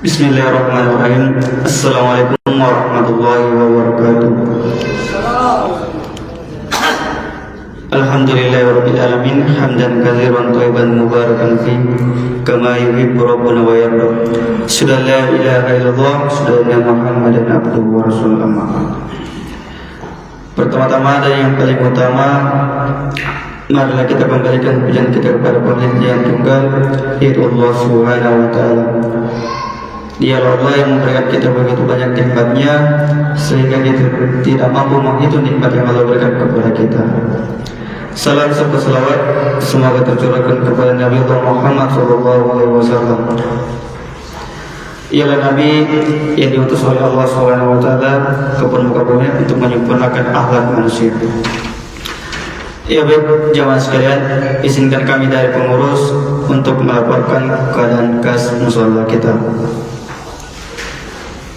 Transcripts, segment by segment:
Bismillahirrahmanirrahim. Assalamualaikum warahmatullahi wabarakatuh. Alhamdulillahirabbil alamin, hamdan katsiran thayyiban mubarakan fi kama yuhibbu rabbuna wa yarda. Asyhadu an la ilaha illallah, asyhadu anna Muhammadan abduhu wa rasuluhu, amma ba'd. Pertama-tama dan yang paling utama, marilah kita kembalikan pujian kita kepada Pemilik yang tunggal, yaitu Allah Subhanahu wa taala. Dialah Allah yang memberikan kita begitu banyak nikmatnya sehingga kita tidak mampu menghitung nikmat yang Allah berikan kepada kita. Salam serta selawat semoga tercurahkan kepada Nabi Muhammad SAW. Ialah Nabi yang diutus oleh Allah Subhanahu wa taala ke muka bumi untuk menyempurnakan akhlak manusia. Ya baik, jamaah sekalian, izinkan kami dari pengurus untuk melaporkan keadaan kas mushola kita.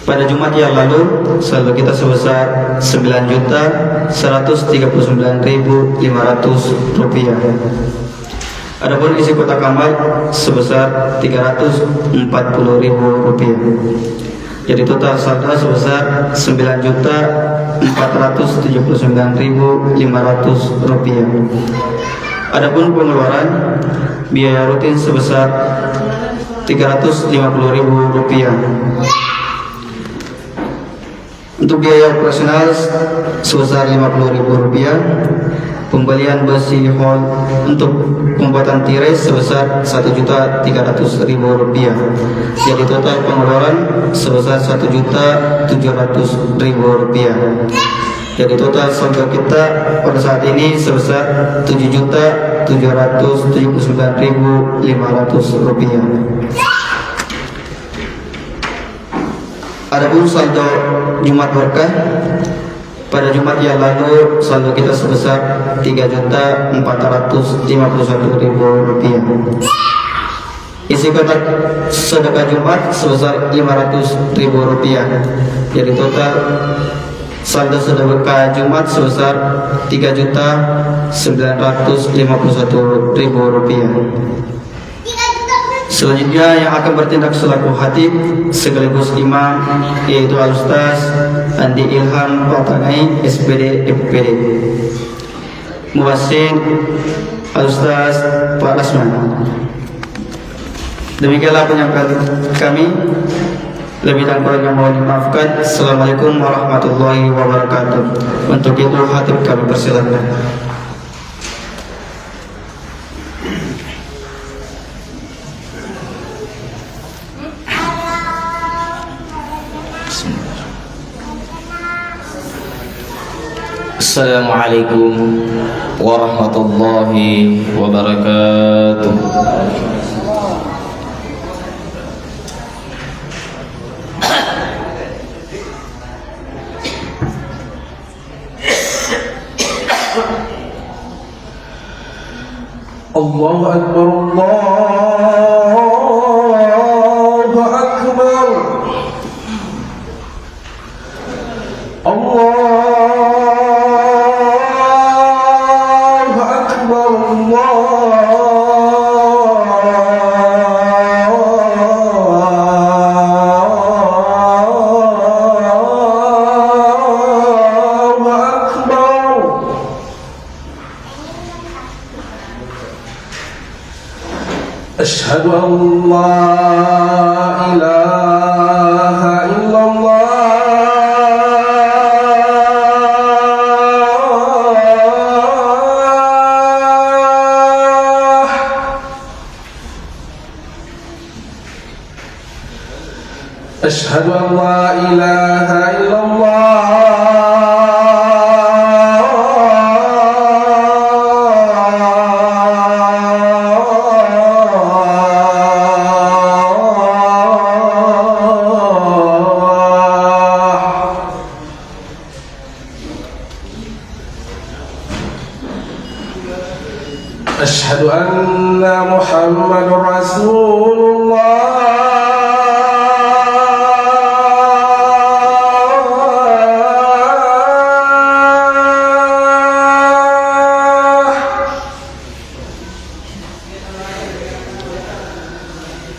Pada Jumat yang lalu, saldo kita sebesar 9.139.500 rupiah. Adapun isi kotak amal sebesar 340.000 rupiah. Jadi total saldo sebesar 9.479.500 rupiah. Adapun pengeluaran biaya rutin sebesar 350.000 rupiah. Untuk biaya operasional sebesar 50.000 rupiah. Pembelian besi hall untuk pembuatan tirai sebesar 1.300.000 rupiah. Jadi total pengeluaran sebesar 1.700.000 rupiah. Jadi total saldo kita pada saat ini sebesar 7.779.500 rupiah. Adapun saldo Jumat berkah, pada Jumat yang lalu saldo kita sebesar 3.451.000 rupiah. Isi kotak sedekah Jumat sebesar 500.000 rupiah. Jadi total saldo sedekah Jumat sebesar 3.951.000 rupiah. Selanjutnya yang akan bertindak selaku khatib sekaligus imam yaitu Al-Ustaz Andi Ilham Watangai SPD FPD. Muwassin Al-Ustaz Pak Lasman. Demikianlah penyampaian kami. Lebih dan kurangnya mohon dimaafkan. Assalamualaikum warahmatullahi wabarakatuh. Untuk itu khatib kami persilakan. Assalamualaikum warahmatullahi wabarakatuh. Allahu Akbar, Allahu Akbar, Allah. Asyhadu an la ilaha illallah Asyhadu an la ilaha illallah Asyhadu anna Muhammadar Rasulullah.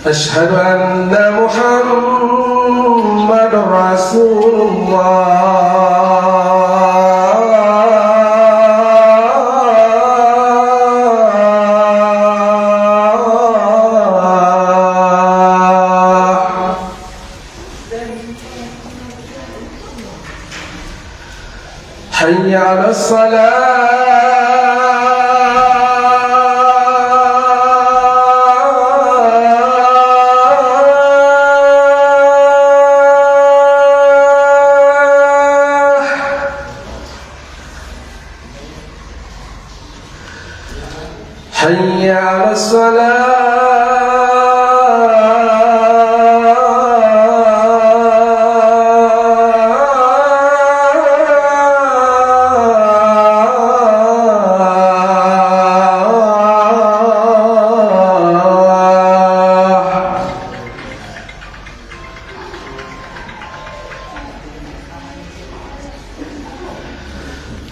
أشهد أن محمد رسول الله. حي على الصلاة. حي على الصلاة.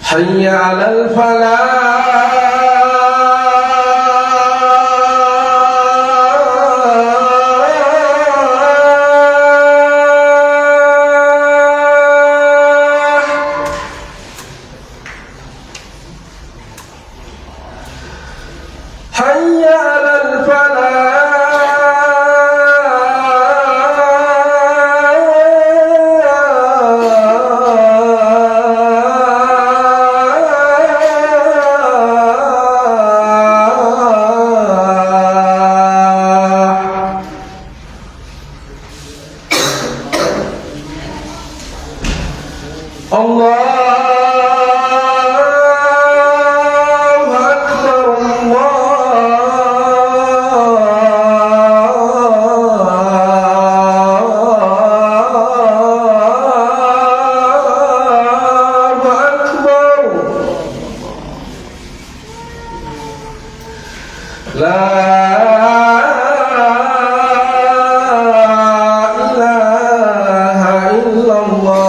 حي على الفلاح. حي على الفلاح. الله أكبر. الله أكبر. لا إله إلا الله.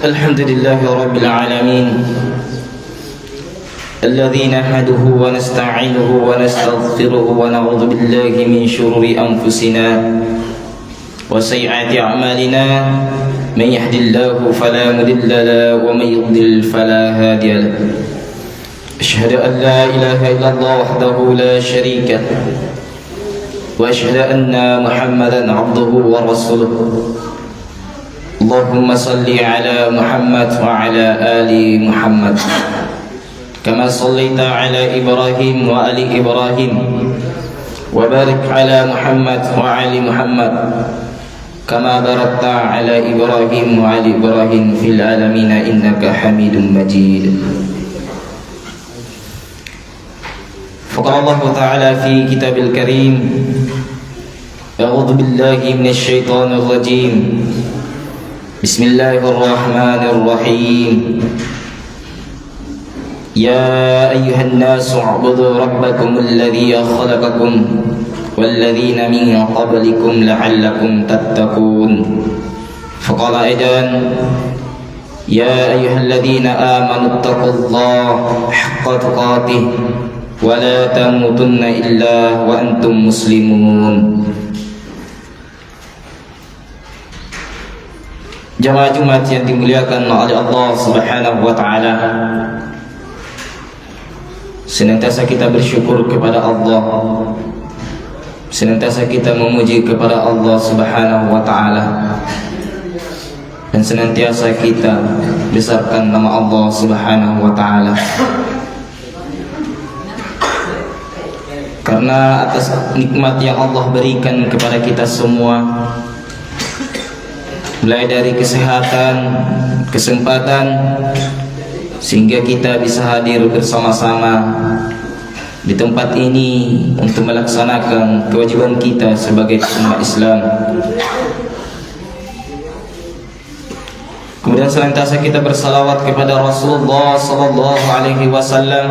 الحمد لله رب العالمين الذي نحمده ونستعينه ونستغفره ونعوذ بالله من شرور أنفسنا وسيئات أعمالنا. من يهد الله فلا مضل له ومن يضلل فلا هادي له. أشهد أن لا إله إلا الله وحده لا شريك له وأشهد أن محمدا عبده ورسوله. اللهم صل على محمد وعلى آل محمد كما صليت على إبراهيم وآل إبراهيم وبارك على محمد وعلى محمد كما باركت على إبراهيم وعلى إبراهيم في العالمين إنك حميد مجيد. فقال الله تعالى في كتاب الكريم: أعوذ بالله من الشيطان الرجيم. بسم الله الرحمن الرحيم. يا أيها الناس اعبدوا ربكم الذي خلقكم والذين من قبلكم لعلكم تتقون. فقال أيضا: يا أيها الذين آمنوا اتقوا الله حق تقاته ولا تموتن إلا وأنتم مسلمون. Jamaah Jumat yang dimuliakan oleh Allah Subhanahu wa taala, senantiasa kita bersyukur kepada Allah, senantiasa kita memuji kepada Allah Subhanahu wa taala, dan senantiasa kita besarkan nama Allah Subhanahu wa taala. Karena atas nikmat yang Allah berikan kepada kita semua, mulai dari kesehatan, kesempatan, sehingga kita bisa hadir bersama-sama di tempat ini untuk melaksanakan kewajiban kita sebagai umat Islam. Kemudian senantiasa kita bersalawat kepada Rasulullah sallallahu alaihi wasallam.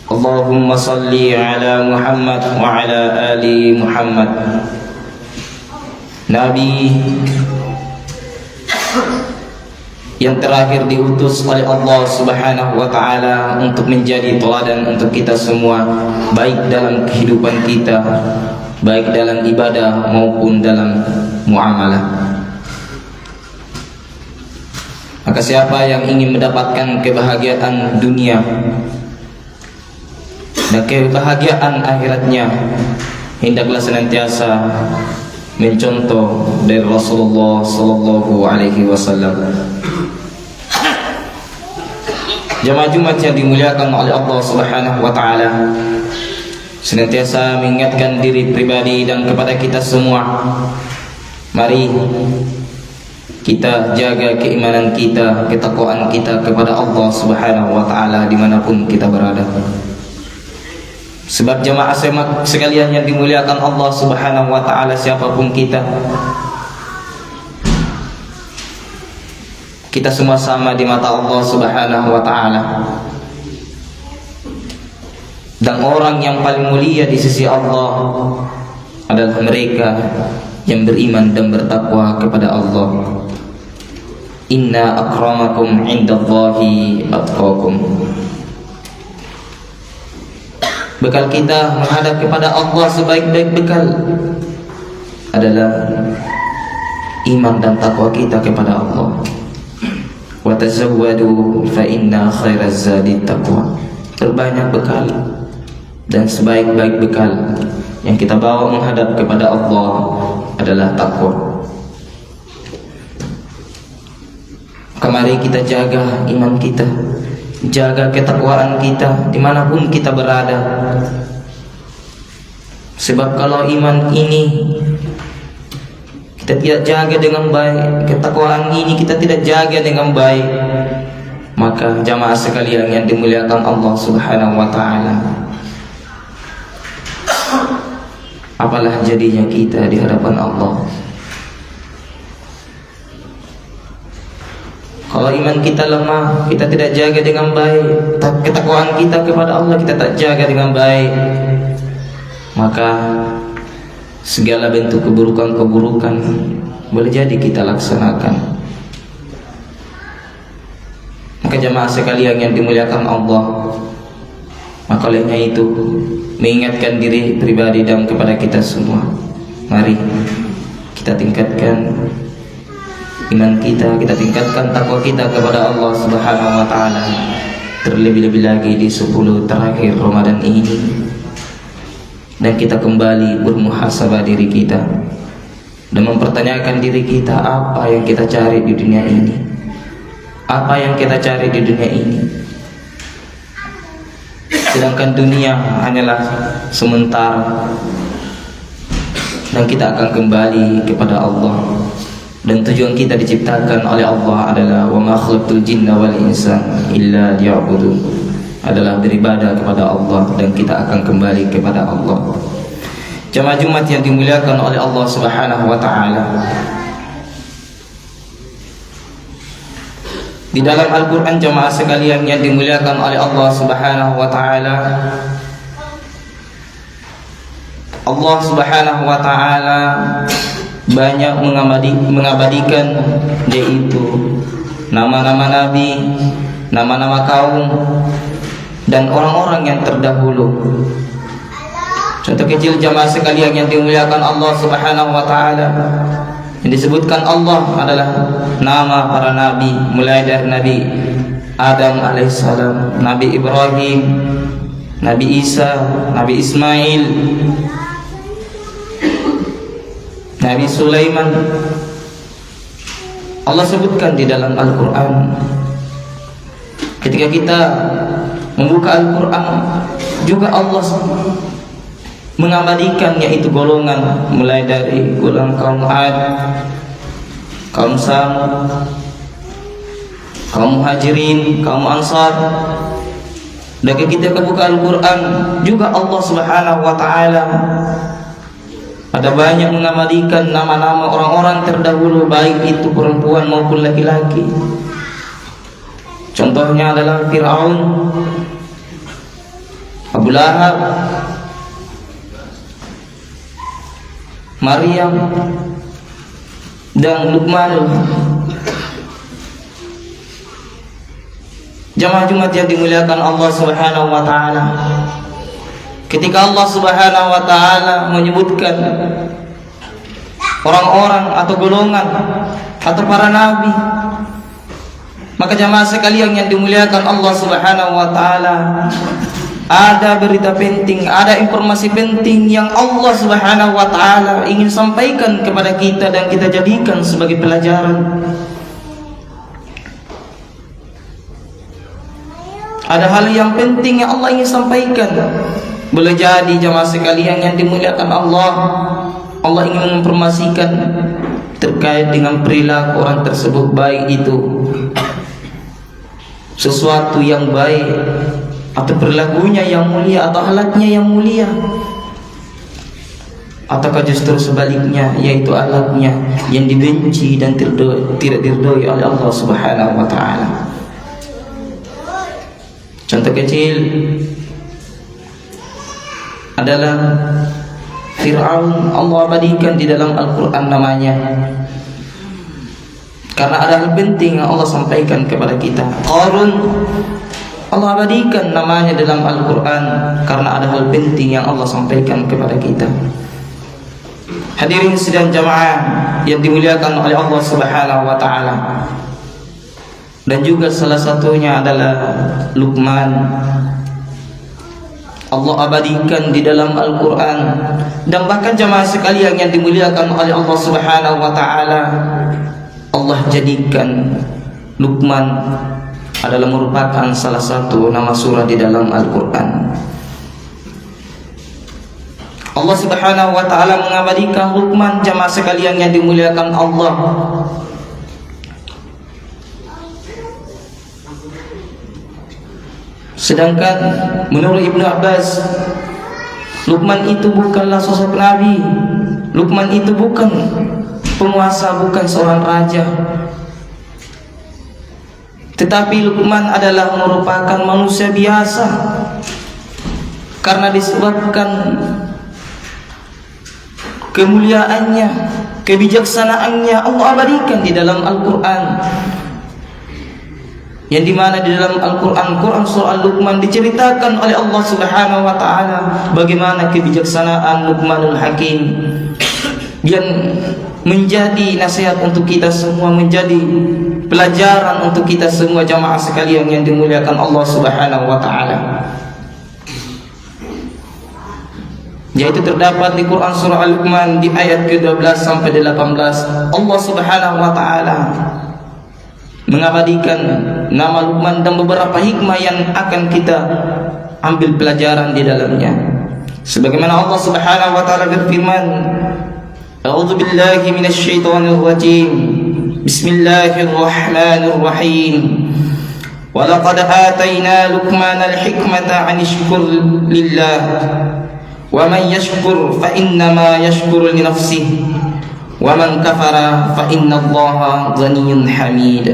Allahumma salli ala Muhammad wa ala ali Muhammad. Nabi yang terakhir diutus oleh Allah Subhanahu wa taala untuk menjadi teladan untuk kita semua, baik dalam kehidupan kita, baik dalam ibadah maupun dalam muamalah. Maka siapa yang ingin mendapatkan kebahagiaan dunia dan kebahagiaan akhiratnya, hendaklah senantiasa mencontoh dari Rasulullah sallallahu alaihi wasallam. Jamaah Jumat yang dimuliakan oleh Allah Subhanahu wa taala, senantiasa mengingatkan diri pribadi dan kepada kita semua, mari kita jaga keimanan kita, ketakwaan kita kepada Allah Subhanahu wa taala dimanapun kita berada. Sebab jamaah sekalian yang dimuliakan Allah Subhanahu wa taala, siapapun kita semua sama di mata Allah Subhanahu wa taala. Dan orang yang paling mulia di sisi Allah adalah mereka yang beriman dan bertakwa kepada Allah. Inna akramakum indallahi atqakum. Bekal kita menghadap kepada Allah sebaik-baik bekal adalah iman dan takwa kita kepada Allah. Wa tazawwadu fa inna khairaz zadi taqwa. Perbanyak bekal, dan sebaik-baik bekal yang kita bawa menghadap kepada Allah adalah takwa. Mari kita jaga iman kita, jaga ketakwaan kita dimanapun kita berada. Sebab kalau iman ini kita tidak jaga dengan baik, ketakwaan ini kita tidak jaga dengan baik, maka jamaah sekalian yang dimuliakan Allah Subhanahu wa taala, apalah jadinya kita di hadapan Allah. Kalau iman kita lemah, kita tidak jaga dengan baik, ketakwaan kita kepada Allah kita tak jaga dengan baik, maka segala bentuk keburukan-keburukan boleh jadi kita laksanakan. Maka jamaah sekalian yang dimuliakan Allah, maka olehnya itu mengingatkan diri pribadi dan kepada kita semua, mari kita tingkatkan iman kita, kita tingkatkan takwa kita kepada Allah Subhanahu wa taala. Terlebih-lebih lagi di 10 terakhir Ramadan ini, dan kita kembali bermuhasabah diri kita dan mempertanyakan diri kita, apa yang kita cari di dunia ini? Apa yang kita cari di dunia ini? Sedangkan dunia hanyalah sementara, dan kita akan kembali kepada Allah. Dan tujuan kita diciptakan oleh Allah adalah wa ma khalaqtul jinna wal insa illa liya'budun, adalah beribadah kepada Allah, dan kita akan kembali kepada Allah. Jamaah Jumat yang dimuliakan oleh Allah Subhanahu wa taala, di dalam Al-Qur'an jamaah sekalian yang dimuliakan oleh Allah Subhanahu wa taala, Allah Subhanahu wa taala banyak mengabadikan, yaitu nama-nama nabi, nama-nama kaum, dan orang-orang yang terdahulu. Contoh kecil jamaah sekalian yang dimuliakan Allah Subhanahu wa taala, yang disebutkan Allah adalah nama para nabi, mulai dari Nabi Adam alaihissalam, Nabi Ibrahim, Nabi Isa, Nabi Ismail, Nabi Sulaiman. Allah sebutkan di dalam Al-Quran. Ketika kita membuka Al-Quran, juga Allah mengabadikan, yaitu golongan, mulai dari golongan kaum Ad, kaum Sam, kaum Muhajirin, kaum Ansar. Dan ketika kita buka Al-Quran, juga Allah Subhanahu wa taala Ada banyak mengabadikan nama-nama orang-orang terdahulu, baik itu perempuan maupun laki-laki. Contohnya adalah Fir'aun, Abu Lahab, Maryam, dan Luqman. Jamaah Jumat yang dimuliakan Allah Subhanahu wa taala, ketika Allah Subhanahu wa taala menyebutkan orang-orang atau golongan atau para nabi, maka jamaah sekalian yang dimuliakan Allah Subhanahu wa taala, ada berita penting, ada informasi penting yang Allah Subhanahu wa taala ingin sampaikan kepada kita dan kita jadikan sebagai pelajaran. Ada hal yang penting yang Allah ingin sampaikan. Boleh jadi jamaah sekalian yang dimuliakan Allah, Allah ingin menginformasikan terkait dengan perilaku orang tersebut, baik itu sesuatu yang baik atau perilakunya yang mulia atau akhlaknya yang mulia, ataukah justru sebaliknya, yaitu akhlaknya yang dibenci dan tidak diridhoi oleh Allah Subhanahu wa taala. Contoh kecil adalah Fir'aun. Allah abadikan di dalam Al-Quran namanya, karena ada hal penting yang Allah sampaikan kepada kita. Qarun, Allah abadikan namanya dalam Al-Quran karena ada hal penting yang Allah sampaikan kepada kita. Hadirin sidang jamaah yang dimuliakan oleh Allah Subhanahu wa taala. Dan juga salah satunya adalah Luqman. Allah abadikan di dalam Al-Quran. Dan bahkan jamaah sekalian yang dimuliakan oleh Allah Subhanahu wa ta'ala, Allah jadikan Luqman adalah merupakan salah satu nama surah di dalam Al-Quran. Allah Subhanahu wa ta'ala mengabadikan Luqman, jamaah sekalian yang dimuliakan Allah. Sedangkan menurut Ibnu Abbas, Luqman itu bukanlah sosok nabi. Luqman itu bukan penguasa, bukan seorang raja. Tetapi Luqman adalah merupakan manusia biasa, karena disebabkan kemuliaannya, kebijaksanaannya Allah abadikan di dalam Al-Quran. Yang dimana di dalam Al-Quran, Quran surah Al-Luqman diceritakan oleh Allah Subhanahu wa ta'ala bagaimana kebijaksanaan Luqmanul Hakim yang menjadi nasihat untuk kita semua, menjadi pelajaran untuk kita semua jamaah sekalian yang dimuliakan Allah Subhanahu wa ta'ala. Yaitu terdapat di Quran surah Al-Luqman di ayat ke-12 sampai 18. Allah Subhanahu wa ta'ala mengabadikan nama Luqman dan beberapa hikmah yang akan kita ambil pelajaran di dalamnya. Sebagaimana Allah Subhanahu wa taala berfirman, A'udzu billahi minasy syaithanir rajim. Bismillahirrahmanirrahim. Wa laqad atayna Luqmanal hikmata 'an yashkur lillah. Wa man yashkur fa innama yashkuru li nafsihi. Wa man kafara fa innallaha ghaniyyun hamid.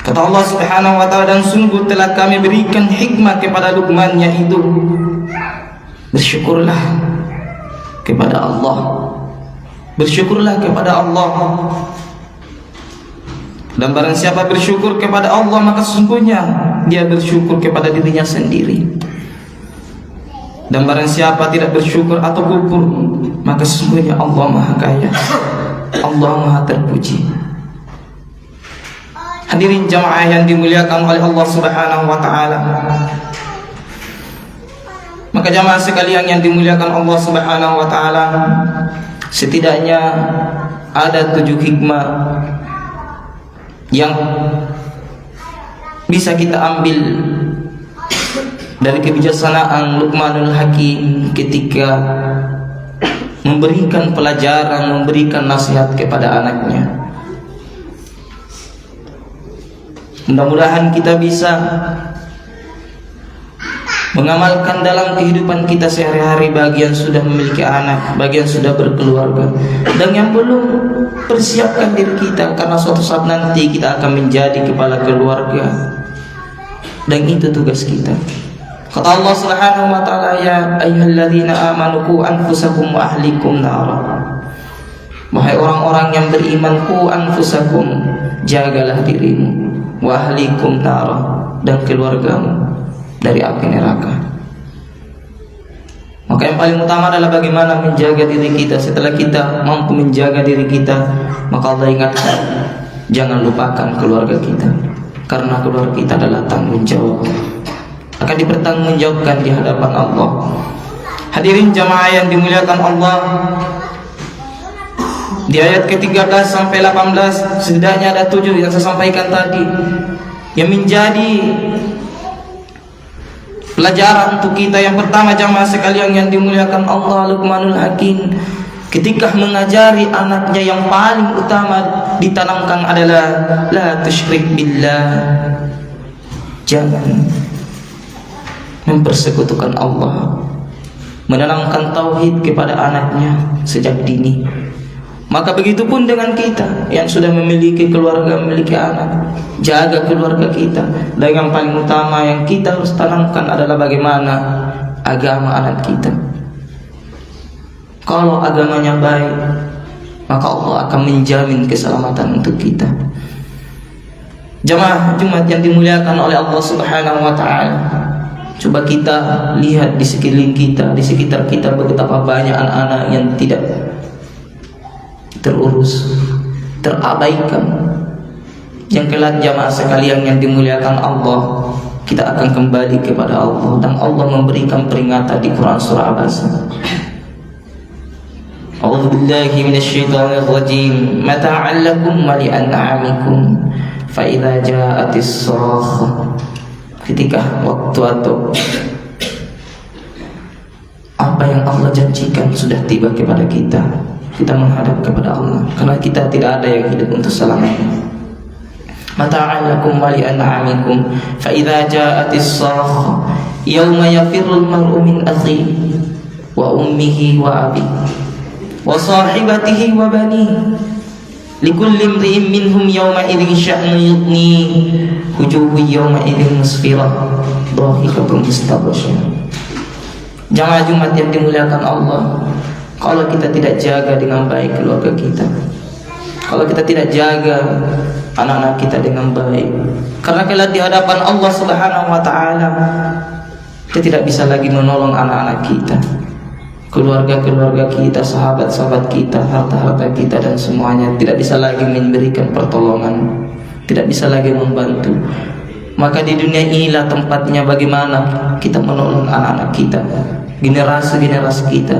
Kata Allah Subhanahu wa taala, dan sungguh telah kami berikan hikmah kepada Luqman, yaitu bersyukurlah kepada Allah. Bersyukurlah kepada Allah. Dan barang siapa bersyukur kepada Allah, maka sesungguhnya dia bersyukur kepada dirinya sendiri. Dan barang siapa tidak bersyukur atau kufur, maka sesungguhnya Allah Maha Kaya, Allah Maha Terpuji. Hadirin jamaah yang dimuliakan oleh Allah Subhanahu wa taala. Maka jamaah sekalian yang dimuliakan Allah Subhanahu wa taala, setidaknya ada 7 hikmah yang bisa kita ambil dari kebijaksanaan Luqmanul Hakim ketika memberikan pelajaran, memberikan nasihat kepada anaknya. Mudah-mudahan kita bisa mengamalkan dalam kehidupan kita sehari-hari, bagi yang sudah memiliki anak, bagi yang sudah berkeluarga, dan yang belum, persiapkan diri kita, karena suatu saat nanti kita akan menjadi kepala keluarga, dan itu tugas kita. Kata Allah Subhanahu wa taala, ya ayyuhalladzina amanu qu anfusakum wa ahlikum nara. Wahai orang-orang yang beriman, qu anfusakum, jagalah dirimu, wa ahlikum nara, dan keluargamu dari api neraka. Maka yang paling utama adalah bagaimana menjaga diri kita. Setelah kita mampu menjaga diri kita, maka Allah ingatkan, jangan lupakan keluarga kita, karena keluarga kita adalah tanggung jawab, akan dipertanggungjawabkan di hadapan Allah. Hadirin jamaah yang dimuliakan Allah, di ayat ke-13 sampai 18 setidaknya ada 7 yang saya sampaikan tadi, yang menjadi pelajaran untuk kita. Yang pertama, jamaah sekalian yang dimuliakan Allah, Luqmanul Hakim ketika mengajari anaknya, yang paling utama ditanamkan adalah la tusyrik billah, jangan mempersekutukan Allah, menanamkan tauhid kepada anaknya sejak dini. Maka begitu pun dengan kita yang sudah memiliki keluarga, memiliki anak, jaga keluarga kita. Dan yang paling utama yang kita harus tanamkan adalah bagaimana agama anak kita. Kalau agamanya baik, maka Allah akan menjamin keselamatan untuk kita. Jamaah Jumat yang dimuliakan oleh Allah Subhanahu wa taala, coba kita lihat di sekeliling kita, di sekitar kita, betapa banyak anak-anak yang tidak terurus, terabaikan. Yang kelak jamaah sekalian yang dimuliakan Allah, kita akan kembali kepada Allah, dan Allah memberikan peringatan di Quran surah Abasa. A'udzu billahi minasyaitonir rajim. Mata'an lakum wa li'an'amikum fa idza ja'atis sakhah. Ketika waktu atau apa yang Allah janjikan sudah tiba kepada kita, kita menghadap kepada Allah, karena kita tidak ada yang hidup untuk selamanya. Mata'an lakum wa li'an'amikum fa idza ja'atis sakhah yauma yafirrul mar'u min akhihi wa ummihi wa abihi wa sahibatihi wa banihi likulli imri'in minhum yawma idzin sya'nun yughnihi wujuhun yawma idzin musfirah dhahikatun mustabsyiryah. Jamaah Jumat yang dimuliakan Allah, kalau kita tidak jaga dengan baik keluarga kita, kalau kita tidak jaga anak-anak kita dengan baik, karena kelak di hadapan Allah Subhanahu wa taala kita tidak bisa lagi menolong anak-anak kita, keluarga-keluarga kita, sahabat-sahabat kita, harta-harta kita, dan semuanya tidak bisa lagi memberikan pertolongan, tidak bisa lagi membantu. Maka di dunia inilah tempatnya bagaimana kita menolong anak-anak kita, generasi-generasi kita.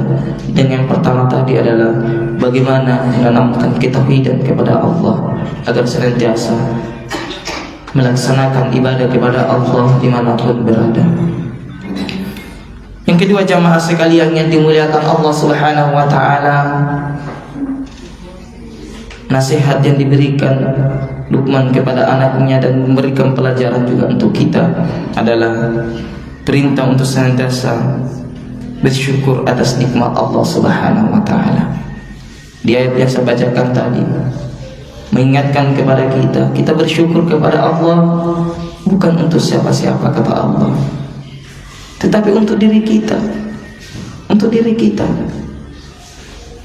Dan yang pertama tadi adalah bagaimana menanamkan ketauhidan kepada Allah, agar senantiasa melaksanakan ibadah kepada Allah dimanapun berada. Yang kedua, jamaah sekalian yang dimuliakan Allah Subhanahu wa taala, nasihat yang diberikan Luqman kepada anaknya dan memberikan pelajaran juga untuk kita adalah perintah untuk senantiasa bersyukur atas nikmat Allah Subhanahu wa taala. Di ayat yang saya bacakan tadi mengingatkan kepada kita bersyukur kepada Allah bukan untuk siapa-siapa, kata Allah, tetapi untuk diri kita. Untuk diri kita.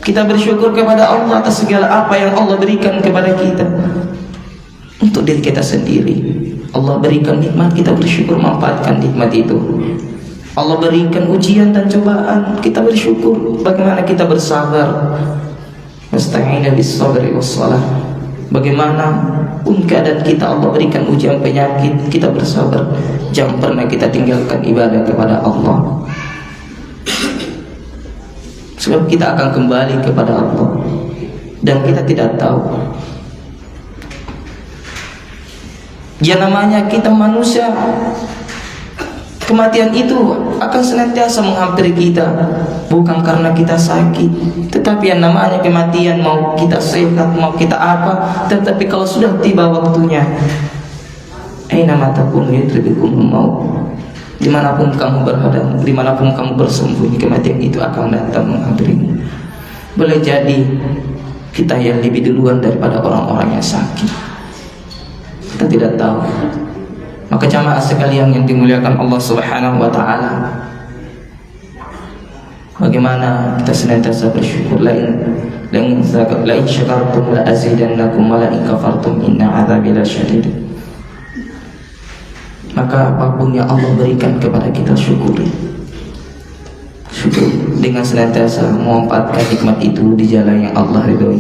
Kita bersyukur kepada Allah atas segala apa yang Allah berikan kepada kita. Untuk diri kita sendiri, Allah berikan nikmat, kita bersyukur manfaatkan nikmat itu. Allah berikan ujian dan cobaan, kita bersyukur. Bagaimana kita bersabar, nasta'inu bis-sabri was-shalah. Bagaimana pun keadaan kita, Allah berikan ujian penyakit, kita bersabar. Jangan pernah kita tinggalkan ibadah kepada Allah, sebab kita akan kembali kepada Allah. Dan kita tidak tahu, ya namanya kita manusia, kematian itu akan senantiasa menghampiri kita. Bukan karena kita sakit, tetapi yang namanya kematian, mau kita sehat, mau kita apa, tetapi kalau sudah tiba waktunya, aina ma takunu yudrikumul maut. Dimanapun kamu berada, dimanapun kamu bersembunyi, kematian itu akan datang menghampirimu. Boleh jadi kita yang lebih duluan daripada orang-orang yang sakit. Kita tidak tahu. Maka jamaah sekalian yang dimuliakan Allah Subhanahu wa taala, bagaimana kita senantiasa bersyukur. Lain syakartum la azidannakum wa la in kafartum inna adzabi lasyadid. Maka apapun yang Allah berikan kepada kita, syukuri. Syukur dengan senantiasa memanfaatkan nikmat itu di jalan yang Allah ridhoi.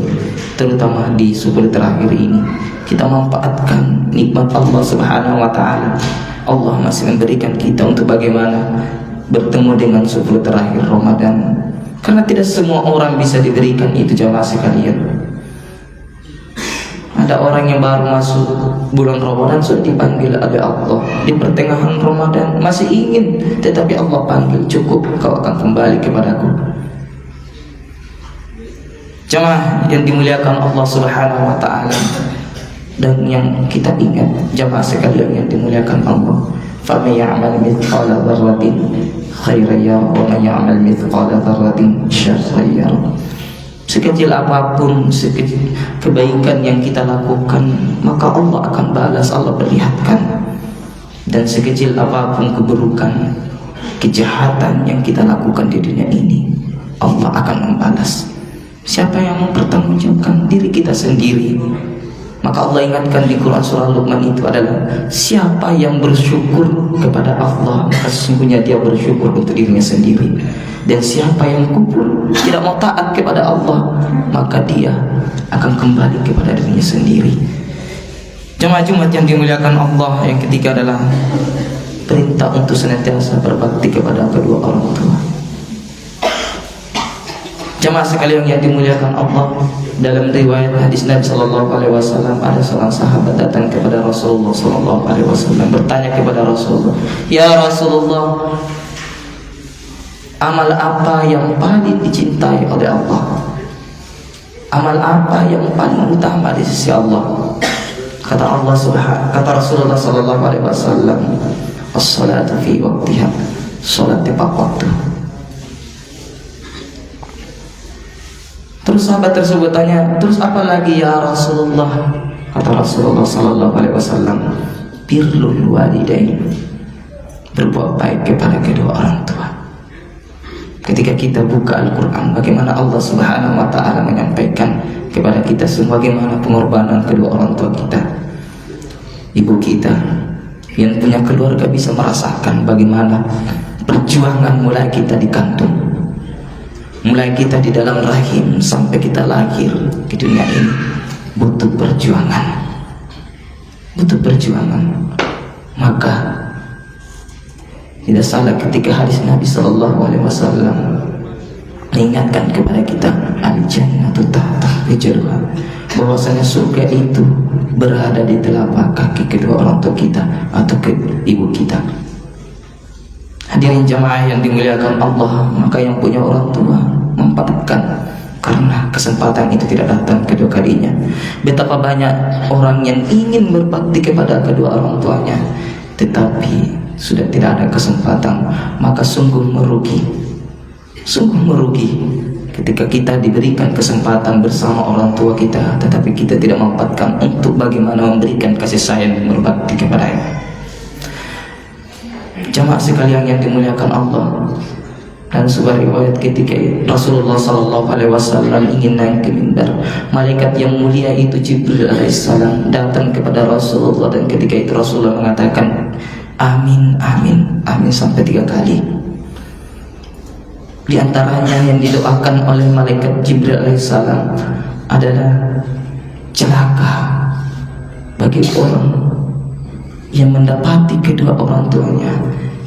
Terutama di 10 terakhir ini, kita manfaatkan nikmat Allah Subhanahu wa taala. Allah masih memberikan kita untuk bagaimana bertemu dengan 10 terakhir Ramadan. Karena tidak semua orang bisa diberikan itu, jamaah sekalian. Ada orang yang baru masuk bulan Ramadan sudah dipanggil oleh Allah. Di pertengahan Ramadan masih ingin, tetapi Allah panggil, cukup, kau akan kembali kepadaku. Jamaah yang dimuliakan Allah Subhanahu wa taala, dan yang kita ingat, jamaah sekalian yang dimuliakan Allah, faman ya'mal mithqala dzarratin khairan yarah wa man ya'mal mithqala dzarratin syarran yarah. Sekecil apapun sekecil kebaikan yang kita lakukan, maka Allah akan balas, Allah perlihatkan. Dan sekecil apapun keburukan, kejahatan yang kita lakukan di dunia ini, Allah akan membalas. Siapa yang mempertanggungjawabkan? Diri kita sendiri. Maka Allah ingatkan di Quran surah Luqman itu adalah siapa yang bersyukur kepada Allah, maka sesungguhnya dia bersyukur untuk dirinya sendiri. Dan siapa yang kufur, tidak mau taat kepada Allah, maka dia akan kembali kepada dirinya sendiri. Jemaah Jumat yang dimuliakan Allah, yang ketiga adalah perintah untuk senantiasa berbakti kepada kedua orang tua. Jemaah sekalian yang dimuliakan Allah, dalam riwayat hadis Nabi Sallallahu Alaihi Wasallam, ada seorang sahabat datang kepada Rasulullah Sallallahu Alaihi Wasallam, bertanya kepada Rasulullah, ya Rasulullah, amal apa yang paling dicintai oleh Allah? Amal apa yang paling utama di sisi Allah? Kata Rasulullah Sallallahu Alaihi Wasallam, as-salatu fi waqtiha, salat tepat waktu. Terus sahabat tersebut tanya, terus apa lagi ya Rasulullah? Kata Rasulullah Sallallahu Alaihi Wasallam, birrul walidain, berbuat baik kepada kedua orang tua. Ketika kita buka Al-Quran, bagaimana Allah Subhanahu wa ta'ala menyampaikan kepada kita semua bagaimana pengorbanan kedua orang tua kita. Ibu kita yang punya keluarga bisa merasakan bagaimana perjuangan mulai kita di kandung, mulai kita di dalam rahim sampai kita lahir di dunia ini, butuh perjuangan. Butuh perjuangan. Maka tidak salah ketika hadis Nabi Sallallahu Alaihi Wasallam mengingatkan kepada kita, al-jannatu tahta rijluha, bahwasanya surga itu berada di telapak kaki kedua orang tua kita atau ke ibu kita. Hadirin jamaah yang dimuliakan Allah, maka yang punya orang tua manfaatkan, karena kesempatan itu tidak datang kedua kalinya. Betapa banyak orang yang ingin berbakti kepada kedua orang tuanya, tetapi sudah tidak ada kesempatan. Maka sungguh merugi, sungguh merugi ketika kita diberikan kesempatan bersama orang tua kita, tetapi kita tidak manfaatkan untuk bagaimana memberikan kasih sayang dan berbakti kepadanya. Jamaah sekalian yang dimuliakan Allah, dan sebuah riwayat ketika Rasulullah Sallallahu Alaihi Wasallam ingin naik ke mimbar, malaikat yang mulia itu Jibril alaihissalam datang kepada Rasulullah, dan ketika itu Rasulullah mengatakan amin, amin, amin sampai 3 kali. Di antaranya yang didoakan oleh malaikat Jibril alaihissalam adalah celaka bagi orang yang mendapati kedua orang tuanya,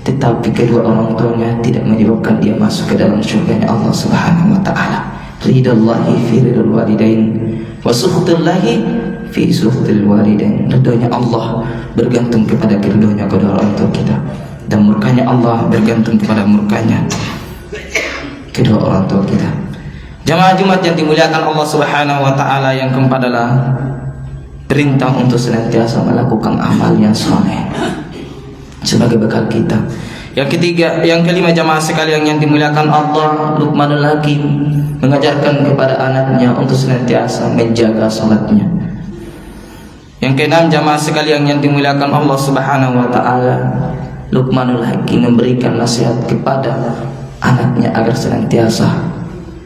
tetapi kedua orang tuanya tidak menyebabkan dia masuk ke dalam surganya Allah Subhanahu wa ta'ala. Ridallahi fi ridal walidain wa sukhtullahi fi sukhtil walidain. Ridhonya Allah bergantung kepada ridhonya kedua orang tua kita, dan murkanya Allah bergantung kepada murkanya kedua orang tua kita. Jamaah Jumat yang dimuliakan Allah Subhanahu wa ta'ala, yang keempat adalah perintah untuk senantiasa melakukan amal yang soleh sebagai bekal kita. Yang kelima jamaah sekalian yang dimuliakan Allah, Luqmanul Hakim mengajarkan kepada anaknya untuk senantiasa menjaga salatnya. Yang keenam jamaah sekalian yang dimuliakan Allah Subhanahu wa taala, Luqmanul Hakim memberikan nasihat kepada anaknya agar senantiasa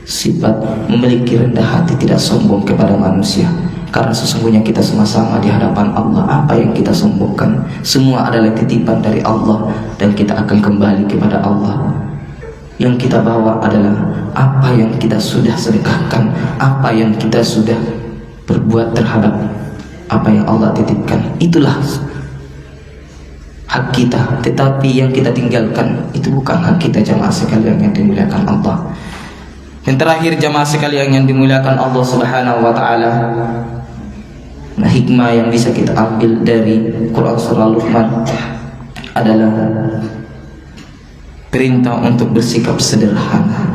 sifat memiliki rendah hati, tidak sombong kepada manusia. Karena sesungguhnya kita semua sama di hadapan Allah. Apa yang kita sombongkan semua adalah titipan dari Allah, dan kita akan kembali kepada Allah. Yang kita bawa adalah apa yang kita sudah sedekahkan, apa yang kita sudah berbuat terhadap apa yang Allah titipkan. Itulah hak kita. Tetapi yang kita tinggalkan itu bukan hak kita, jamaah sekalian yang dimuliakan Allah. Yang terakhir jamaah sekalian yang dimuliakan Allah Subhanahu wa taala, nah, hikmah yang bisa kita ambil dari Quran surah Luqman adalah perintah untuk bersikap sederhana.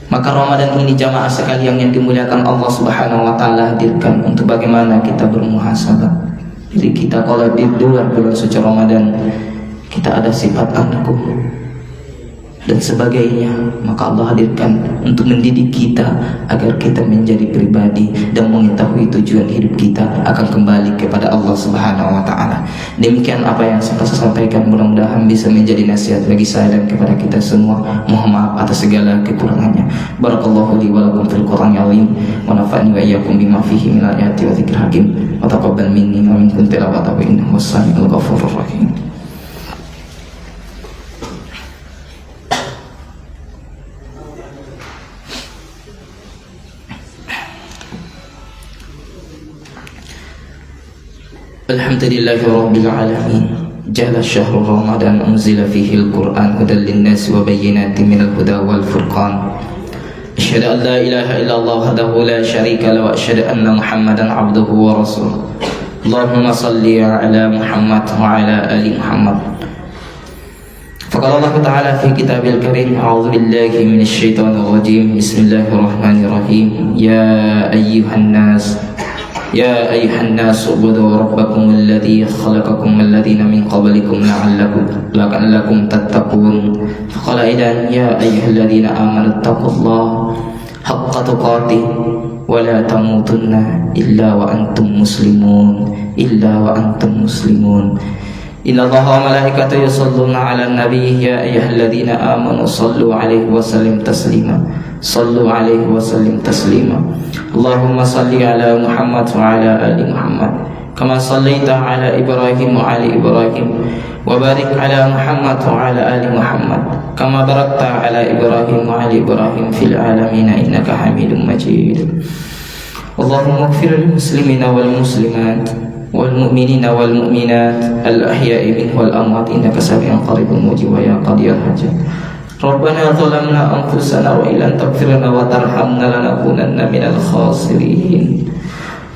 Maka Ramadan ini jamaah sekalian yang dimuliakan Allah Subhanahu wa taala hadirkan untuk bagaimana kita bermuhasabah. Jadi kita kalau di luar bulan suci Ramadan kita ada sifat angkuh dan sebagainya, maka Allah hadirkan untuk mendidik kita agar kita menjadi pribadi dan mengetahui tujuan hidup kita akan kembali kepada Allah Subhanahu wa taala. Demikian apa yang saya sampaikan, mudah-mudahan bisa menjadi nasihat bagi saya dan kepada kita semua. Mohon maaf atas segala kekurangannya. Barakallahu li wa lakum fil Qur'anil azim wa nafa'ani wa iyyakum bima fihi min ayati wa dzikril hakim wa taqabbal minni wa minkum tilawatahu innahu was-sami'ul ghafurur rahim. Alhamdulillahi Rabbil Alamin. Jalla syahru Ramadan unzila fihi al-Quran hudan lin-nasi wa bayyinatin minal huda wal furqan. Asyhadu an la ilaha illallah wahdahu la syarika lahu wa asyhadu anna Muhammadan abduhu wa rasuluh. Allahumma salli ala Muhammad wa ala ali Muhammad. Faqala Allah Ta'ala fi kitabil karim, a'udzu billahi minasy syaithanir rajim. Bismillahirrahmanirrahim. Ya ayyuhan nas يا أيها الناس اعبدوا ربكم الذي خلقكم والذين من قبلكم لعلكم تتقون. فقال أيضا يا أيها الذين آمنوا اتقوا الله حق تقاته ولا تموتن إلا وأنتم مسلمون إن الله وملائكته يصلون على النبي يا أيها الذين آمنوا صلوا عليه وسلم تسليما اللهم صل على محمد وعلى آل محمد كما صليت على إبراهيم وعلى إبراهيم وبارك على محمد وعلى آل محمد كما باركت على إبراهيم وعلى إبراهيم في العالمين إنك حميد مجيد اللهم اغفر للمسلمين والمسلمات والمؤمنين والمؤمنات الأحياء منهم والأموات إنك سميع قريب مجيب يا قاضي الحاجات. ربنا ظلمنا أنفسنا وإن لم تغفر لنا وترحمنا لنكونن من الخاسرين.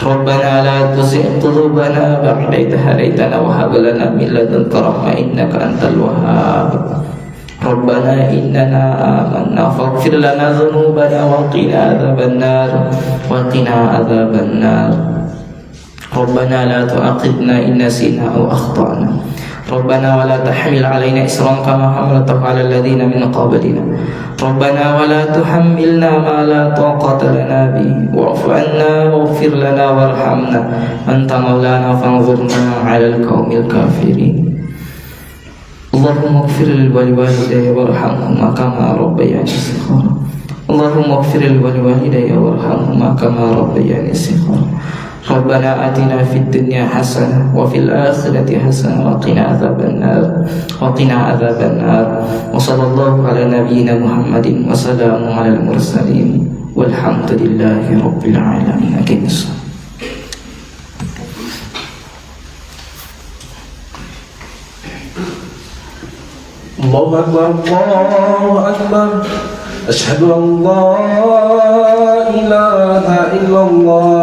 ربنا لا تزغ قلوبنا بعد إذ هديتنا وهب لنا من لدنك رحمة إنك أنت الوهاب. ربنا إننا آمنا فاغفر لنا ذنوبنا وقنا عذاب النار. ربنا لا تؤاخذنا إن نسينا أو أخطأنا. ربنا ولا تحمل علينا إصرا كما حملته على الذين من قبلنا. ربنا ولا تحملنا ما لا طاقة لنا به واعف عنا واغفر لنا وارحمنا أنت مولانا فانظرنا على القوم الكافرين. اللهم اغفر لوالدي وارحمهما كما ربياني صغارا. اللهم اغفر لوالدي وارحمهما كما ربياني صغارا. ربنا آتنا في الدنيا حسنة وفي الآخرة حسنة وقنا عذاب النار وصلى الله على نبينا محمد وسلام على المرسلين والحمد لله رب العالمين. أقم الصلاة. الله أكبر أشهد أن لا إله إلا الله.